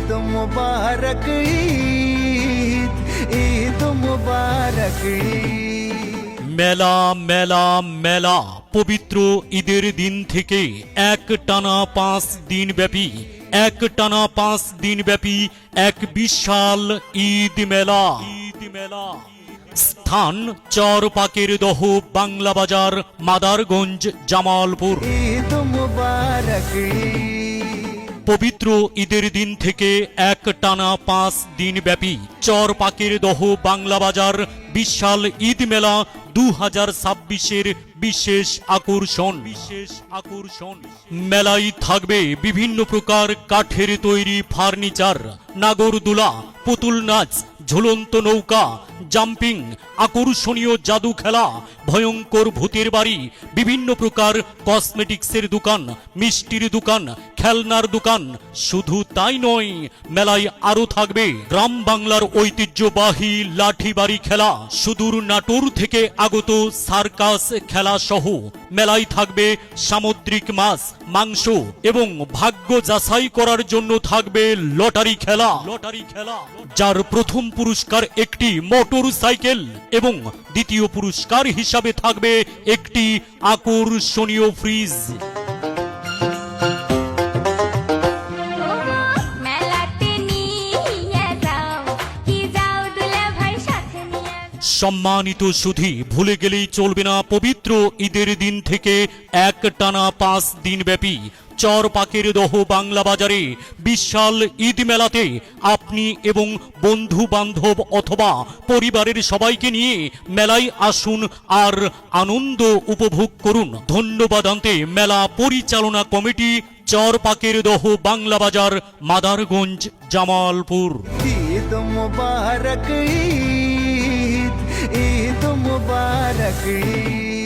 ঈদ মুবারক ঈদ, ঈদ মুবারক ঈদ। মেলা মেলা মেলা পবিত্র ঈদের দিন থেকে একটানা 5 দিন ব্যাপী এক বিশাল ঈদ মেলা। স্থান চরপাকের দহ, বাংলা বাজার, মাদারগঞ্জ, জামালপুর। ঈদ মুবারক ঈদ। পবিত্র ঈদের দিন থেকে একটানা 5 দিন ব্যাপী চরপাকের দহ, বাংলা বাজার বিশাল ঈদ মেলা 2026-এর বিশেষ আকর্ষণ। মেলায় থাকবে বিভিন্ন প্রকার কাঠের তৈরি ফার্নিচার, নাগরদোলা, পুতুল নাচ, ঝুলন্ত নৌকা, জাম্পিং, আকর্ষণীয় জাদু খেলা, ভয়ঙ্কর ভূতের বাড়ি, বিভিন্ন প্রকার কসমেটিক্সের দোকান, মিষ্টির দোকান, খেলনার দোকান। শুধু তাই নয়, মেলায় আরো থাকবে গ্রাম বাংলার ঐতিহ্যবাহী লাঠি বাড়ি খেলা, সুদূর নাটোর থেকে আগত সার্কাস খেলা সহ মেলায় থাকবে সামুদ্রিক মাছ, মাংস এবং ভাগ্য যাচাই করার জন্য থাকবে লটারি খেলা, যার প্রথম পুরস্কার একটি মোটর সাইকেল এবং দ্বিতীয় পুরস্কার হিসাবে থাকবে একটি আকর্ষণীয় ফ্রিজ। সম্মানিত সুধী, ভুলে গেলেই চলবে না, পবিত্র ঈদের দিন থেকে একটানা 5 দিন ব্যাপী চরপাকের দহ, বাংলা বাজারে বিশাল ঈদ মেলাতে আপনি এবং বন্ধু বান্ধব অথবা পরিবারের সবাইকে নিয়ে মেলায় আসুন আর আনন্দ উপভোগ করুন। ধন্যবাদ আনতে মেলা পরিচালনা কমিটি, চরপাকের দহ, বাংলা বাজার, মাদারগঞ্জ, জামালপুর। ঈদ মুবারক ঈদ, ঈদ মুবারক ঈদ।